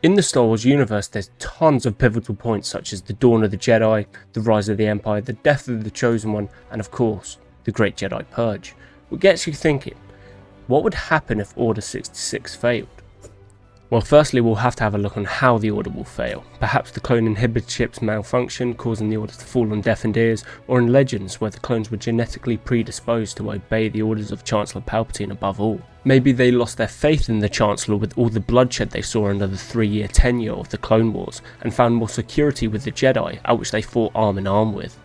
In the Star Wars universe, there's tons of pivotal points such as the dawn of the Jedi, the rise of the Empire, the death of the Chosen One, and of course, the Great Jedi Purge. What gets you thinking, what would happen if Order 66 failed? Well, firstly, we'll have to have a look on how the Order will fail. Perhaps the clone inhibitor chips malfunction, causing the Order to fall on deafened ears, or in Legends, where the clones were genetically predisposed to obey the orders of Chancellor Palpatine above all. Maybe they lost their faith in the Chancellor with all the bloodshed they saw under the 3-year tenure of the Clone Wars, and found more security with the Jedi, at which they fought arm in arm with.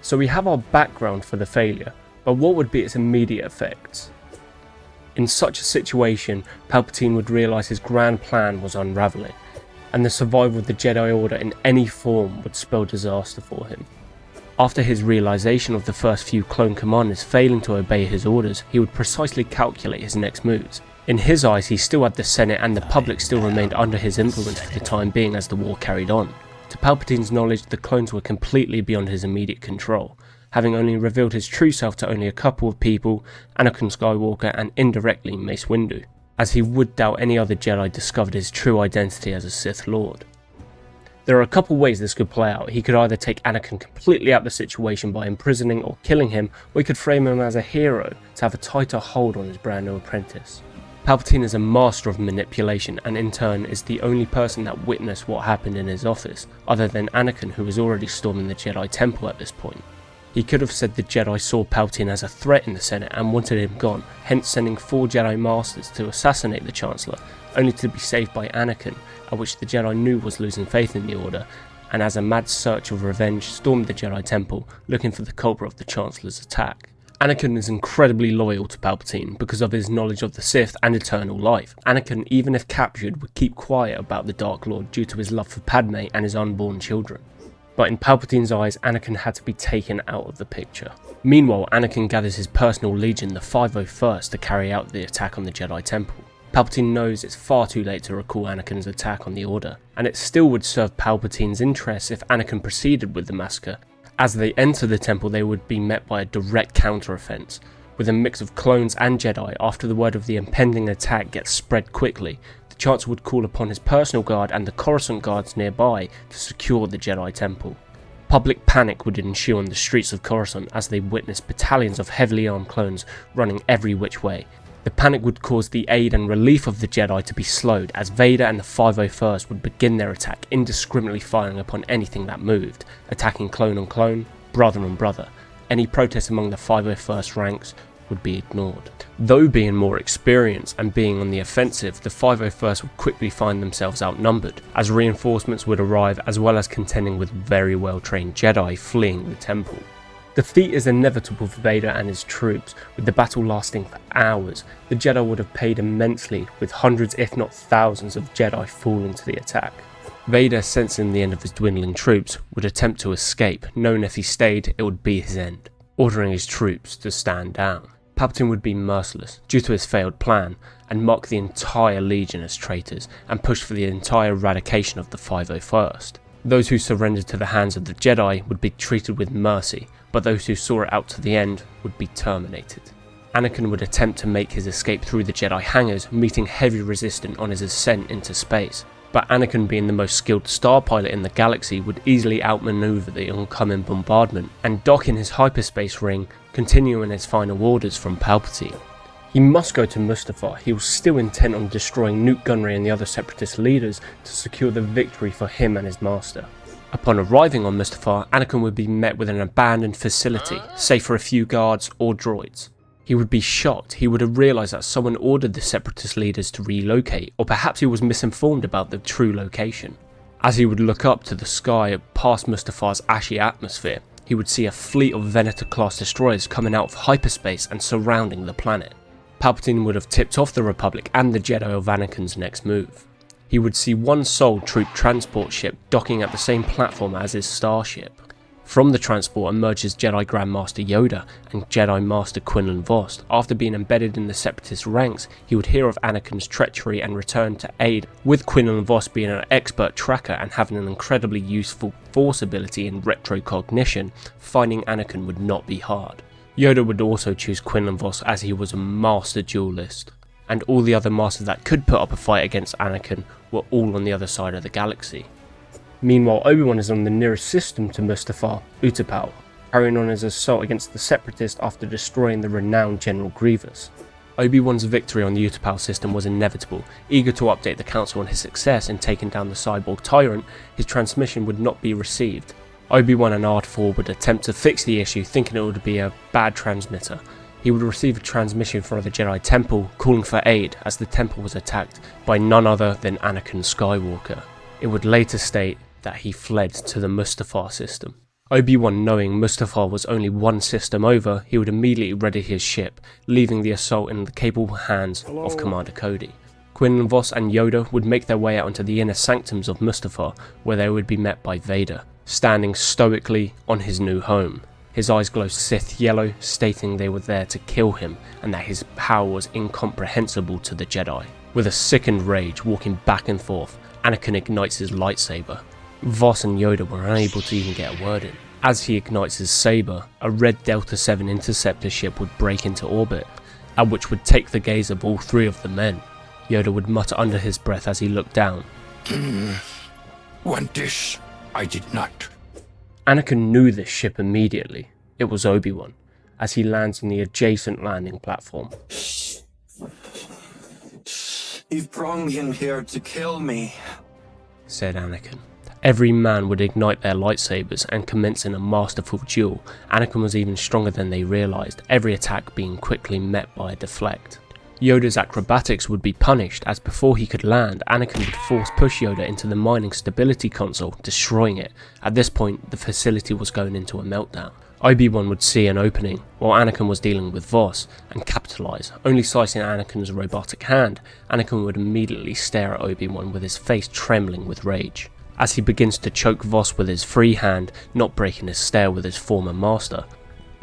So we have our background for the failure, but what would be its immediate effects? In such a situation, Palpatine would realise his grand plan was unravelling, and the survival of the Jedi Order in any form would spell disaster for him. After his realisation of the first few clone commanders failing to obey his orders, he would precisely calculate his next moves. In his eyes, he still had the Senate and the public still remained under his influence for the time being as the war carried on. To Palpatine's knowledge, the clones were completely beyond his immediate control, having only revealed his true self to only a couple of people, Anakin Skywalker and indirectly Mace Windu, as he would doubt any other Jedi discovered his true identity as a Sith Lord. There are a couple ways this could play out. He could either take Anakin completely out of the situation by imprisoning or killing him, or he could frame him as a hero to have a tighter hold on his brand new apprentice. Palpatine is a master of manipulation and in turn is the only person that witnessed what happened in his office, other than Anakin, who was already storming the Jedi Temple at this point. He could have said the Jedi saw Palpatine as a threat in the Senate and wanted him gone, hence sending 4 Jedi Masters to assassinate the Chancellor, only to be saved by Anakin, at which the Jedi knew was losing faith in the Order, and as a mad search of revenge stormed the Jedi Temple, looking for the culprit of the Chancellor's attack. Anakin is incredibly loyal to Palpatine because of his knowledge of the Sith and eternal life. Anakin, even if captured, would keep quiet about the Dark Lord due to his love for Padme and his unborn children. But in Palpatine's eyes, Anakin had to be taken out of the picture. Meanwhile, Anakin gathers his personal legion, the 501st, to carry out the attack on the Jedi Temple. Palpatine knows it's far too late to recall Anakin's attack on the Order, and it still would serve Palpatine's interests if Anakin proceeded with the massacre. As they enter the temple, they would be met by a direct counter-offense, with a mix of clones and Jedi. After the word of the impending attack gets spread quickly, the Chancellor would call upon his personal guard and the Coruscant guards nearby to secure the Jedi Temple. Public panic would ensue on the streets of Coruscant as they witnessed battalions of heavily armed clones running every which way. The panic would cause the aid and relief of the Jedi to be slowed, as Vader and the 501st would begin their attack, indiscriminately firing upon anything that moved, attacking clone on clone, brother on brother. Any protest among the 501st ranks would be ignored. Though being more experienced and being on the offensive, the 501st would quickly find themselves outnumbered, as reinforcements would arrive as well as contending with very well trained Jedi fleeing the temple. Defeat is inevitable for Vader and his troops, with the battle lasting for hours. The Jedi would have paid immensely, with hundreds if not thousands of Jedi falling to the attack. Vader, sensing the end of his dwindling troops, would attempt to escape, knowing if he stayed it would be his end, ordering his troops to stand down. Palpatine would be merciless due to his failed plan, and mark the entire Legion as traitors, and push for the entire eradication of the 501st. Those who surrendered to the hands of the Jedi would be treated with mercy, but those who saw it out to the end would be terminated. Anakin would attempt to make his escape through the Jedi hangars, meeting heavy resistance on his ascent into space, but Anakin, being the most skilled star pilot in the galaxy, would easily outmaneuver the oncoming bombardment and dock in his hyperspace ring, continuing his final orders from Palpatine. He must go to Mustafar. He was still intent on destroying Newt Gunray and the other separatist leaders to secure the victory for him and his master. Upon arriving on Mustafar, Anakin would be met with an abandoned facility, save for a few guards or droids. He would be shocked. He would have realised that someone ordered the separatist leaders to relocate, or perhaps he was misinformed about the true location. As he would look up to the sky past Mustafar's ashy atmosphere, he would see a fleet of Venator-class destroyers coming out of hyperspace and surrounding the planet. Palpatine would have tipped off the Republic and the Jedi of Anakin's next move. He would see one sole troop transport ship docking at the same platform as his starship. From the transport emerges Jedi Grandmaster Yoda and Jedi Master Quinlan Vos. After being embedded in the Separatist ranks, he would hear of Anakin's treachery and return to aid, with Quinlan Vos being an expert tracker and having an incredibly useful Force ability in retrocognition. Finding Anakin would not be hard. Yoda would also choose Quinlan Vos as he was a master duelist. and all the other masters that could put up a fight against Anakin were all on the other side of the galaxy. Meanwhile, Obi-Wan is on the nearest system to Mustafar, Utapau, carrying on his assault against the Separatists after destroying the renowned General Grievous. Obi-Wan's victory on the Utapau system was inevitable. Eager to update the Council on his success in taking down the cyborg tyrant, his transmission would not be received. Obi-Wan and R4 would attempt to fix the issue, thinking it would be a bad transmitter. He would receive a transmission from the Jedi Temple calling for aid as the temple was attacked by none other than Anakin Skywalker. It would later state that he fled to the Mustafar system. Obi-Wan, knowing Mustafar was only one system over, he would immediately ready his ship, leaving the assault in the capable hands of Commander Cody. Quinn, Vos and Yoda would make their way out into the inner sanctums of Mustafar, where they would be met by Vader, standing stoically on his new home. His eyes glow Sith yellow, stating they were there to kill him and that his power was incomprehensible to the Jedi. With a sickened rage walking back and forth, Anakin ignites his lightsaber. Vos and Yoda were unable to even get a word in. As he ignites his saber, a red Delta 7 interceptor ship would break into orbit, at which would take the gaze of all three of the men. Yoda would mutter under his breath as he looked down. Want this? I did not. Anakin knew this ship immediately. It was Obi-Wan, as he lands on the adjacent landing platform. You've brought me in here to kill me, said Anakin. Every man would ignite their lightsabers and commence in a masterful duel. Anakin was even stronger than they realised, every attack being quickly met by a deflect. Yoda's acrobatics would be punished, as before he could land, Anakin would force push Yoda into the mining stability console, destroying it. At this point, the facility was going into a meltdown. Obi-Wan would see an opening, while Anakin was dealing with Vos, and capitalise, only slicing Anakin's robotic hand. Anakin would immediately stare at Obi-Wan with his face trembling with rage. As he begins to choke Vos with his free hand, not breaking his stare with his former master,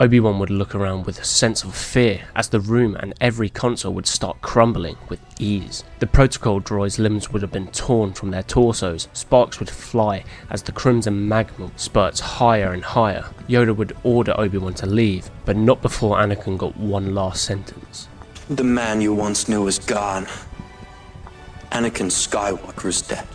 Obi-Wan would look around with a sense of fear as the room and every console would start crumbling with ease. The protocol droids' limbs would have been torn from their torsos, sparks would fly as the crimson magma spurts higher and higher. Yoda would order Obi-Wan to leave, but not before Anakin got one last sentence. The man you once knew is gone. Anakin Skywalker is dead.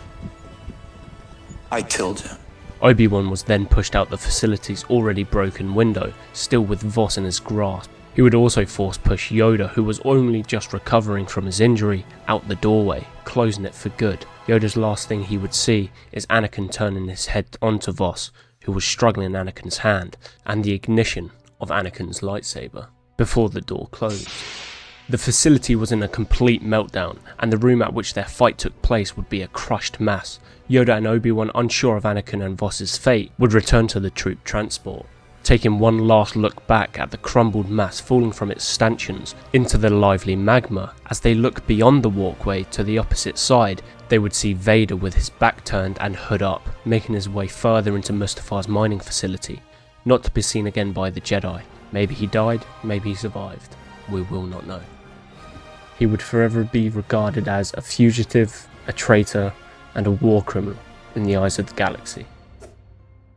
I killed him. Obi-Wan was then pushed out the facility's already broken window, still with Vos in his grasp. He would also force push Yoda, who was only just recovering from his injury, out the doorway, closing it for good. Yoda's last thing he would see is Anakin turning his head onto Vos, who was struggling in Anakin's hand, and the ignition of Anakin's lightsaber, before the door closed. The facility was in a complete meltdown, and the room at which their fight took place would be a crushed mass. Yoda and Obi-Wan, unsure of Anakin and Vos's fate, would return to the troop transport, taking one last look back at the crumbled mass falling from its stanchions into the lively magma. As they look beyond the walkway to the opposite side, they would see Vader with his back turned and hood up, making his way further into Mustafar's mining facility, not to be seen again by the Jedi. Maybe he died, maybe he survived. We will not know. He would forever be regarded as a fugitive, a traitor, and a war criminal in the eyes of the galaxy.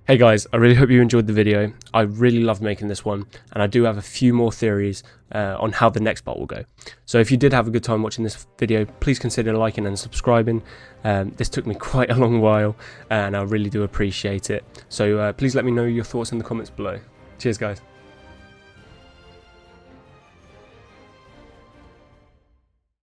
Hey guys, I really hope you enjoyed the video. I really loved making this one, and I do have a few more theories on how the next part will go. So if you did have a good time watching this video, please consider liking and subscribing. This took me quite a long while, and I really do appreciate it. So please let me know your thoughts in the comments below. Cheers guys.